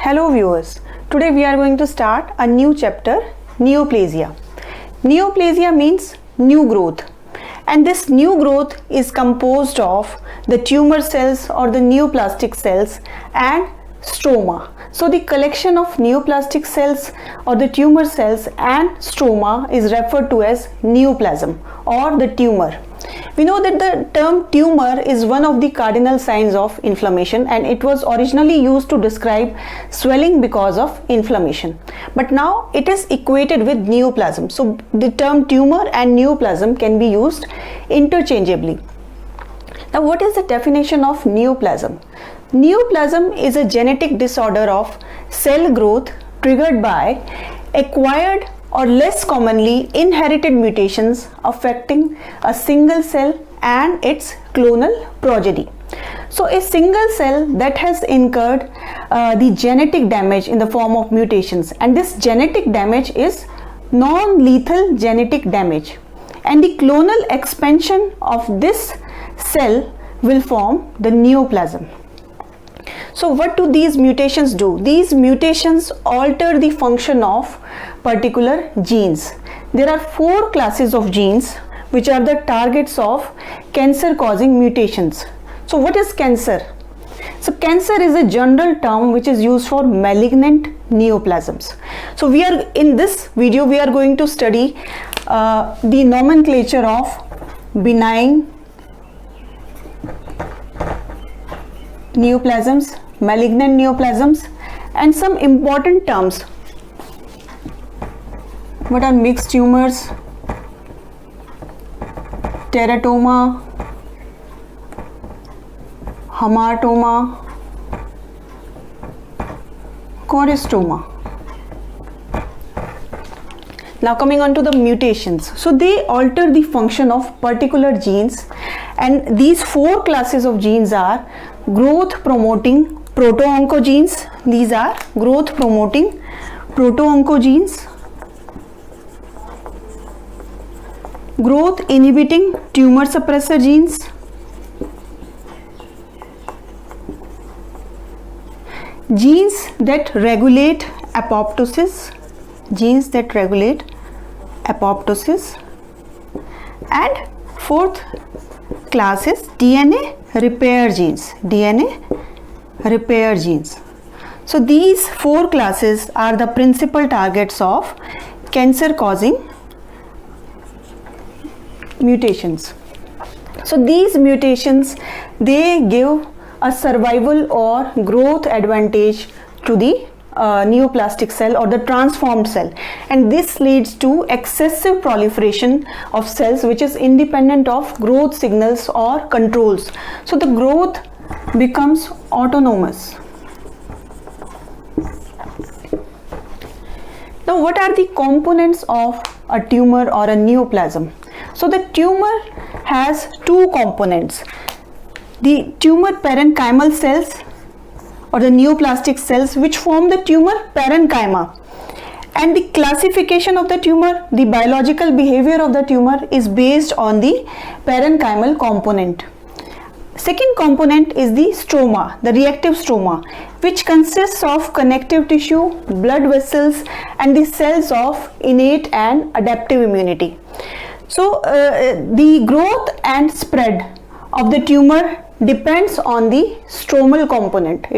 Hello viewers, today we are going to start a new chapter, neoplasia. Neoplasia means new growth, and this new growth is composed of the tumor cells or the neoplastic cells and stroma. So the collection of neoplastic cells or the tumor cells and stroma is referred to as neoplasm or the tumor. We know that the term tumor is one of the cardinal signs of inflammation, and it was originally used to describe swelling because of inflammation. But now it is equated with neoplasm. So the term tumor and neoplasm can be used interchangeably. Now, what is the definition of neoplasm? Neoplasm is a genetic disorder of cell growth triggered by acquired or less commonly inherited mutations affecting a single cell and its clonal progeny. So a single cell that has incurred the genetic damage in the form of mutations, and this genetic damage is non-lethal genetic damage, and the clonal expansion of this cell will form the neoplasm. So what do these mutations do? These mutations alter the function of particular genes. There are 4 classes of genes which are the targets of cancer causing mutations. So what is cancer? So cancer is a general term which is used for malignant neoplasms. So in this video we are going to study the nomenclature of benign neoplasms, malignant neoplasms, and some important terms. What are mixed tumors, teratoma, hamartoma, choristoma. Now coming on to the mutations. So they alter the function of particular genes, and these 4 classes of genes are growth promoting proto-oncogenes. These are growth promoting proto-oncogenes, growth inhibiting tumor suppressor genes, genes that regulate apoptosis, and 4th class is DNA repair genes. So these 4 classes are the principal targets of cancer causing mutations. So these mutations, they give a survival or growth advantage to the neoplastic cell or the transformed cell, and this leads to excessive proliferation of cells which is independent of growth signals or controls. So the growth becomes autonomous. Now what are the components of a tumor or a neoplasm? So the tumor has 2 components: the tumor parenchymal cells or the neoplastic cells which form the tumor parenchyma, and the classification of the tumor, the biological behavior of the tumor is based on the parenchymal component. Second component is the stroma, the reactive stroma, which consists of connective tissue, blood vessels, and the cells of innate and adaptive immunity. So the growth and spread of the tumor depends on the stromal component.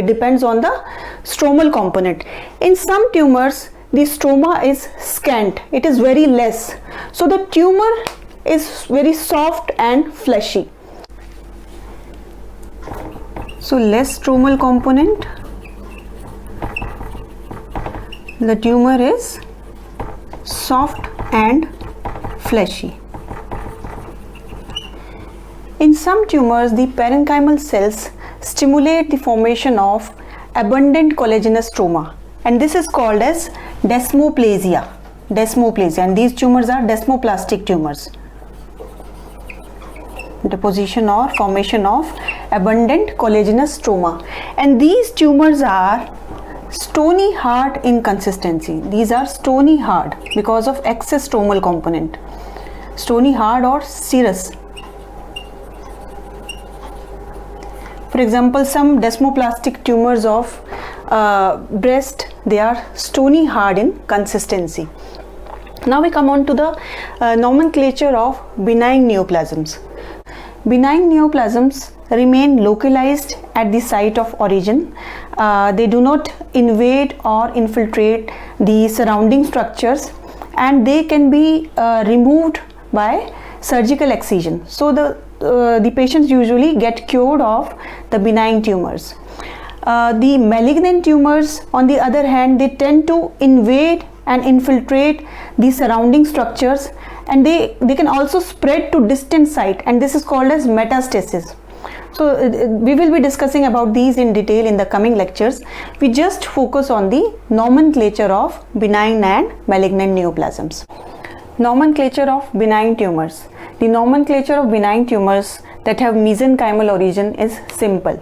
In some tumors, the stroma is scant, it is very less. So the tumor is very soft and fleshy. So less stromal component, the tumor is soft and fleshy. In some tumors, the parenchymal cells stimulate the formation of abundant collagenous stroma, and this is called as desmoplasia, and these tumors are desmoplastic tumors. Deposition or formation of abundant collagenous stroma, and these tumors are stony hard in consistency. These are stony hard because of excess stromal component, stony hard or serous. For example, some desmoplastic tumors of breast, they are stony hard in consistency. Now we come on to the nomenclature of benign neoplasms. Benign neoplasms remain localized at the site of origin. They do not invade or infiltrate the surrounding structures, and they can be removed by surgical excision. So the patients usually get cured of the benign tumors. The malignant tumors, on the other hand, they tend to invade and infiltrate the surrounding structures, and they can also spread to distant site, and this is called as metastasis. So we will be discussing about these in detail in the coming lectures. We just focus on the nomenclature of benign and malignant neoplasms. Nomenclature of benign tumors. The nomenclature of benign tumors that have mesenchymal origin is simple.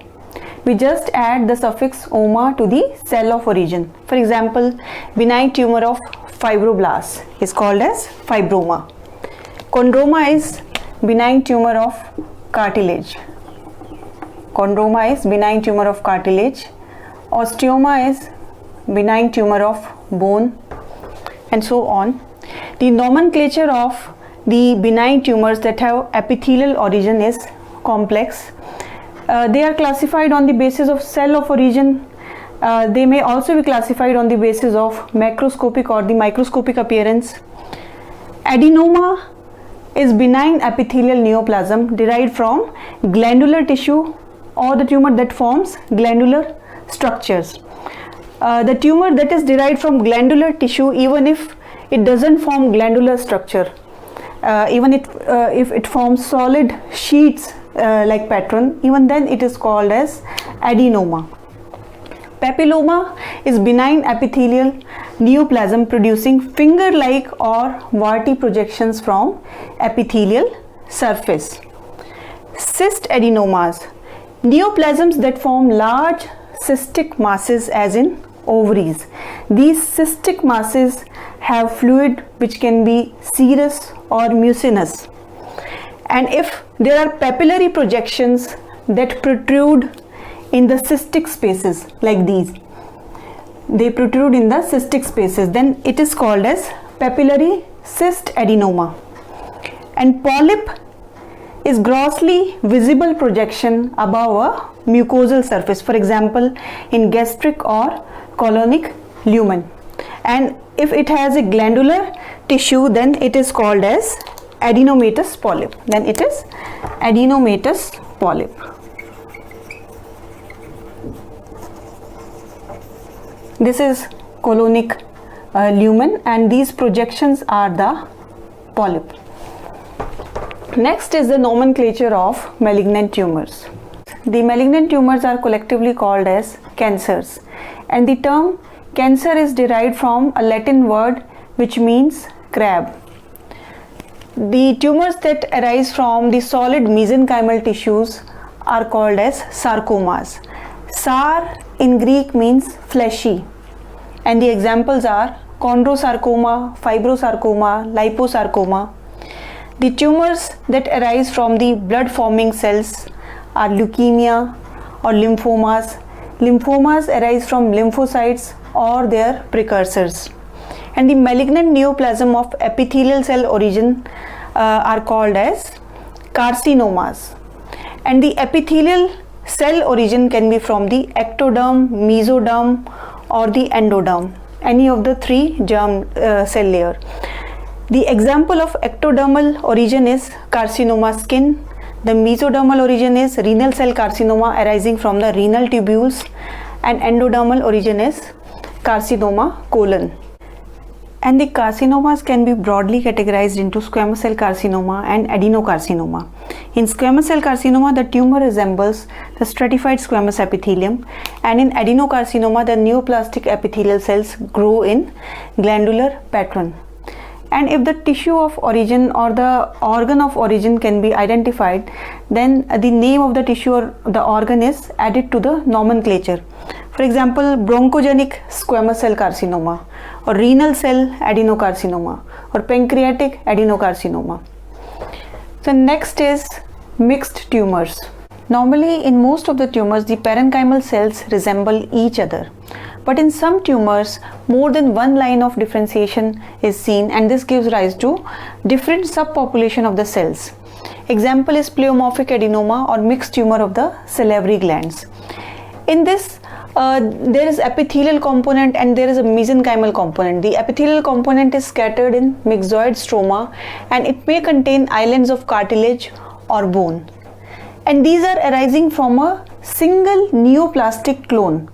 We just add the suffix -oma to the cell of origin. For example, benign tumor of fibroblasts is called as fibroma. Chondroma is benign tumor of cartilage. Chondroma is benign tumor of cartilage. Osteoma is benign tumor of bone, and so on. The nomenclature of the benign tumors that have epithelial origin is complex. They are classified on the basis of cell of origin. They may also be classified on the basis of macroscopic or the microscopic appearance. Adenoma is benign epithelial neoplasm derived from glandular tissue or the tumor that forms glandular structures. The tumor that is derived from glandular tissue, even if it doesn't form glandular structure, even if it forms solid sheets like pattern, even then it is called as adenoma. Papilloma is benign epithelial neoplasm producing finger-like or warty projections from epithelial surface. Cyst adenomas, neoplasms that form large cystic masses as in ovaries. These cystic masses have fluid which can be serous or mucinous, and if there are papillary projections that protrude in the cystic spaces like these, they protrude in the cystic spaces, then it is called as papillary cyst adenoma. And polyp is grossly visible projection above a mucosal surface, for example in gastric or colonic lumen. And if it has a glandular tissue, then it is called as adenomatous polyp. Then it is adenomatous polyp. This is colonic lumen, and these projections are the polyp. Next is the nomenclature of malignant tumors. The malignant tumors are collectively called as cancers, and the term cancer is derived from a Latin word which means crab. The tumors that arise from the solid mesenchymal tissues are called as sarcomas. Sar in Greek means fleshy, and the examples are chondrosarcoma, fibrosarcoma, liposarcoma. The tumors that arise from the blood forming cells are leukemia or lymphomas. Lymphomas arise from lymphocytes or their precursors. And the malignant neoplasm of epithelial cell origin are called as carcinomas. And the epithelial cell origin can be from the ectoderm, mesoderm or the endoderm, any of the three germ cell layer. The example of ectodermal origin is carcinoma skin. The mesodermal origin is renal cell carcinoma arising from the renal tubules, and endodermal origin is carcinoma colon. And the carcinomas can be broadly categorized into squamous cell carcinoma and adenocarcinoma. In squamous cell carcinoma, the tumor resembles the stratified squamous epithelium, and in adenocarcinoma, the neoplastic epithelial cells grow in glandular pattern. And if the tissue of origin or the organ of origin can be identified, then the name of the tissue or the organ is added to the nomenclature. For example, bronchogenic squamous cell carcinoma, or renal cell adenocarcinoma, or pancreatic adenocarcinoma. So next is mixed tumors. Normally in most of the tumors, the parenchymal cells resemble each other. But in some tumors, more than one line of differentiation is seen, and this gives rise to different subpopulation of the cells. Example is pleomorphic adenoma or mixed tumor of the salivary glands. In this, there is epithelial component and there is a mesenchymal component. The epithelial component is scattered in myxoid stroma, and it may contain islands of cartilage or bone. And these are arising from a single neoplastic clone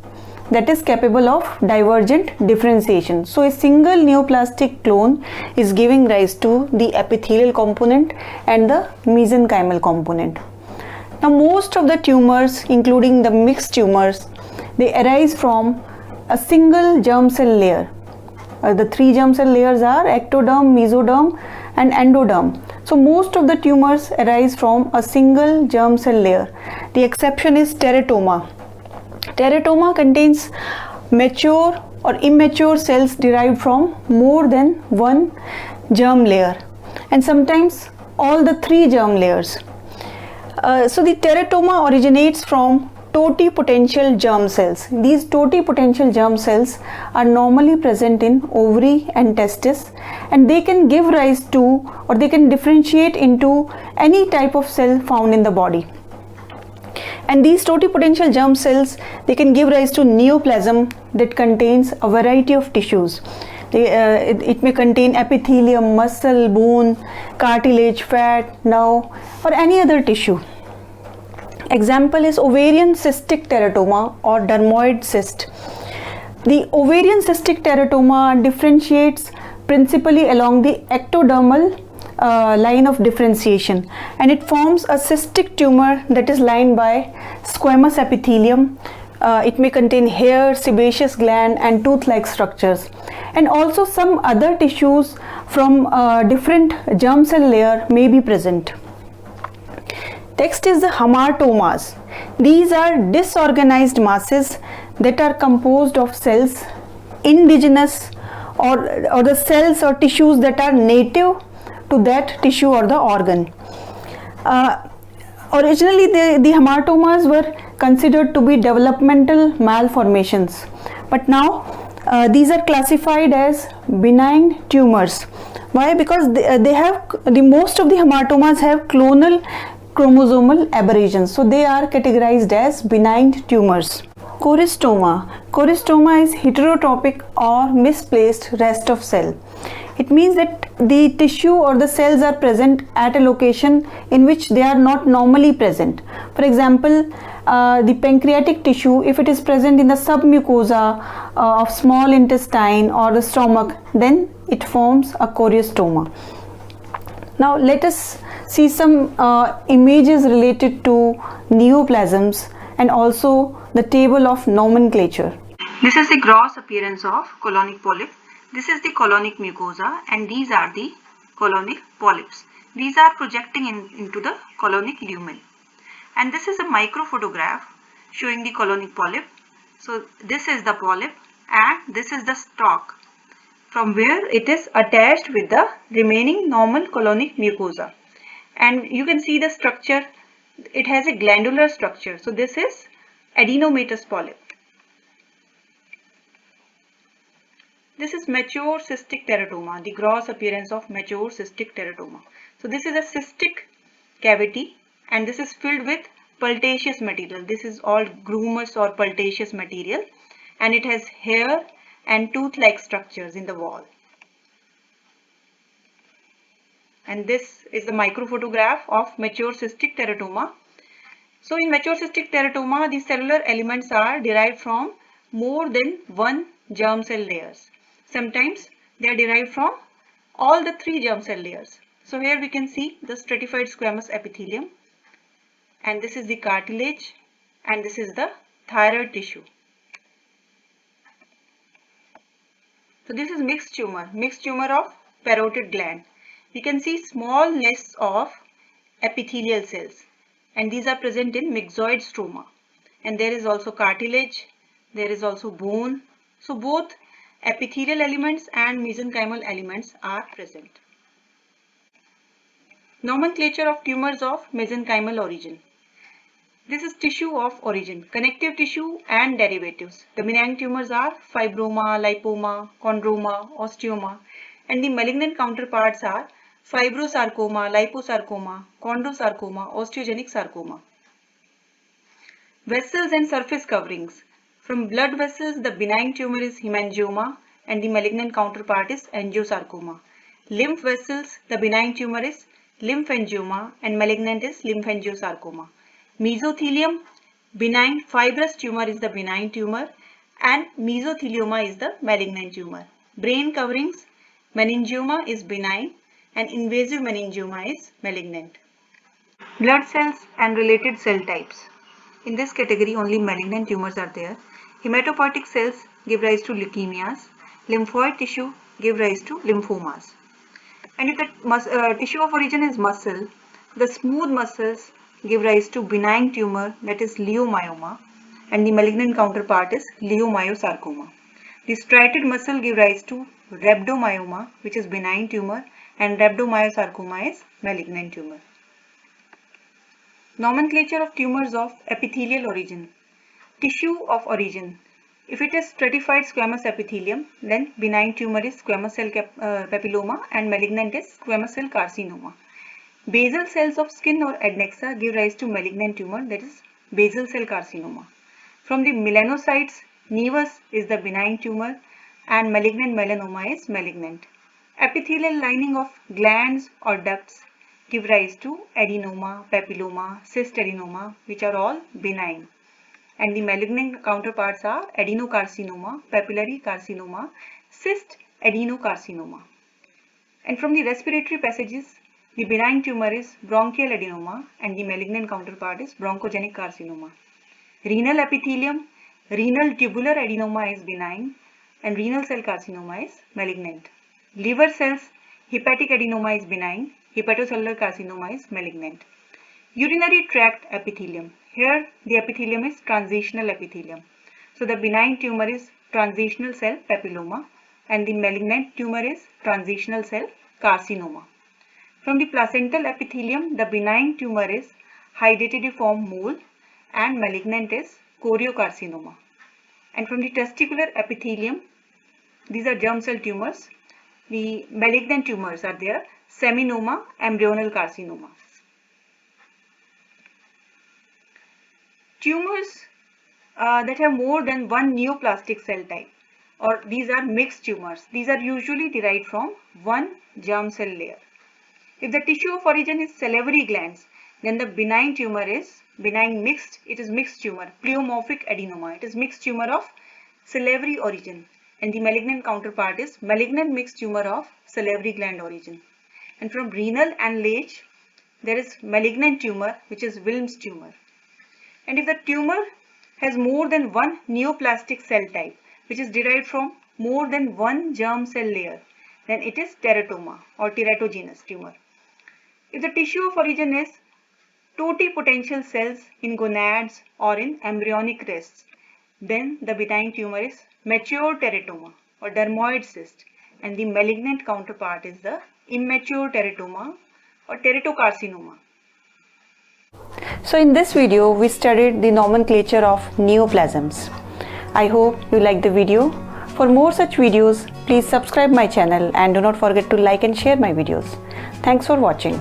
that is capable of divergent differentiation. So a single neoplastic clone is giving rise to the epithelial component and the mesenchymal component. Now most of the tumors, including the mixed tumors, they arise from a single germ cell layer. The three germ cell layers are ectoderm, mesoderm and endoderm. So most of the tumors arise from a single germ cell layer. The exception is teratoma. Teratoma contains mature or immature cells derived from more than one germ layer, and sometimes all the three germ layers. So the teratoma originates from totipotential germ cells. These totipotential germ cells are normally present in ovary and testis, and they can give rise to, or they can differentiate into any type of cell found in the body. And these totipotential germ cells, they can give rise to neoplasm that contains a variety of tissues. It may contain epithelium, muscle, bone, cartilage, fat, nerve, or any other tissue. Example is ovarian cystic teratoma or dermoid cyst. The ovarian cystic teratoma differentiates principally along the ectodermal line of differentiation, and it forms a cystic tumor that is lined by squamous epithelium. It may contain hair, sebaceous gland and tooth-like structures, and also some other tissues from different germ cell layer may be present. Next is the hamartomas. These are disorganized masses that are composed of cells indigenous or the cells or tissues that are native to that tissue or the organ. Originally the hamartomas were considered to be developmental malformations, but now these are classified as benign tumors. Why? Because they have most of the hamartomas have clonal chromosomal aberrations, so they are categorized as benign tumors. Choristoma. Choristoma is heterotropic or misplaced rest of cell. It means that the tissue or the cells are present at a location in which they are not normally present. For example, the pancreatic tissue, if it is present in the submucosa of small intestine or the stomach, then it forms a choristoma. Now let us see some images related to neoplasms and also the table of nomenclature. This is the gross appearance of colonic polyp. This is the colonic mucosa, and these are the colonic polyps. These are projecting into the colonic lumen. And this is a microphotograph showing the colonic polyp. So this is the polyp and this is the stalk from where it is attached with the remaining normal colonic mucosa. And you can see the structure, it has a glandular structure. So this is adenomatous polyp. This is mature cystic teratoma, the gross appearance of mature cystic teratoma. So this is a cystic cavity and this is filled with pultaceous material. This is all grumous or pultaceous material, and it has hair and tooth-like structures in the wall. And this is the microphotograph of mature cystic teratoma. So in mature cystic teratoma, the cellular elements are derived from more than one germ cell layers. Sometimes they are derived from all the three germ cell layers. So here we can see the stratified squamous epithelium, and this is the cartilage, and this is the thyroid tissue. So this is mixed tumor of parotid gland. We can see small nests of epithelial cells, and these are present in myxoid stroma, and there is also cartilage, there is also bone. So both epithelial elements and mesenchymal elements are present. Nomenclature of tumors of mesenchymal origin. This is tissue of origin, connective tissue and derivatives. The benign tumors are fibroma, lipoma, chondroma, osteoma, and the malignant counterparts are fibrosarcoma, liposarcoma, chondrosarcoma, osteogenic sarcoma. Vessels and surface coverings. From blood vessels, the benign tumor is hemangioma and the malignant counterpart is angiosarcoma. Lymph vessels, the benign tumor is lymphangioma and malignant is lymphangiosarcoma. Mesothelium, benign fibrous tumor is the benign tumor and mesothelioma is the malignant tumor. Brain coverings, meningioma is benign and invasive meningioma is malignant. Blood cells and related cell types. In this category, only malignant tumors are there. Hematopoietic cells give rise to leukemias. Lymphoid tissue give rise to lymphomas. And if the tissue of origin is muscle, the smooth muscles give rise to benign tumor, that is leiomyoma, and the malignant counterpart is leiomyosarcoma. The striated muscle give rise to rhabdomyoma, which is benign tumor, and rhabdomyosarcoma is malignant tumor. Nomenclature of tumors of epithelial origin. Tissue of origin. If it is stratified squamous epithelium, then benign tumor is squamous cell papilloma and malignant is squamous cell carcinoma. Basal cells of skin or adnexa give rise to malignant tumor, that is basal cell carcinoma. From the melanocytes, nevus is the benign tumor and malignant melanoma is malignant. Epithelial lining of glands or ducts give rise to adenoma, papilloma, cyst adenoma, which are all benign. And the malignant counterparts are adenocarcinoma, papillary carcinoma, cyst adenocarcinoma. And from the respiratory passages, the benign tumor is bronchial adenoma and the malignant counterpart is bronchogenic carcinoma. Renal epithelium, renal tubular adenoma is benign and renal cell carcinoma is malignant. Liver cells, hepatic adenoma is benign, hepatocellular carcinoma is malignant. Urinary tract epithelium. Here the epithelium is transitional epithelium. So the benign tumor is transitional cell papilloma and the malignant tumor is transitional cell carcinoma. From the placental epithelium, the benign tumor is hydatidiform mole and malignant is choriocarcinoma. And from the testicular epithelium, these are germ cell tumors. The malignant tumors are there, seminoma, embryonal carcinoma. Tumors that have more than one neoplastic cell type, or these are mixed tumors. These are usually derived from one germ cell layer. If the tissue of origin is salivary glands, then the benign tumor is benign mixed. It is mixed tumor, pleomorphic adenoma. It is mixed tumor of salivary origin, and the malignant counterpart is malignant mixed tumor of salivary gland origin. And from renal and lage, there is malignant tumor, which is Wilms tumor. And if the tumor has more than one neoplastic cell type, which is derived from more than one germ cell layer, then it is teratoma or teratogenous tumor. If the tissue of origin is totipotential cells in gonads or in embryonic rests, then the benign tumor is mature teratoma or dermoid cyst, and the malignant counterpart is the immature teratoma or teratocarcinoma. So in this video, we studied the nomenclature of neoplasms. I hope you liked the video. For more such videos, please subscribe my channel and do not forget to like and share my videos. Thanks for watching.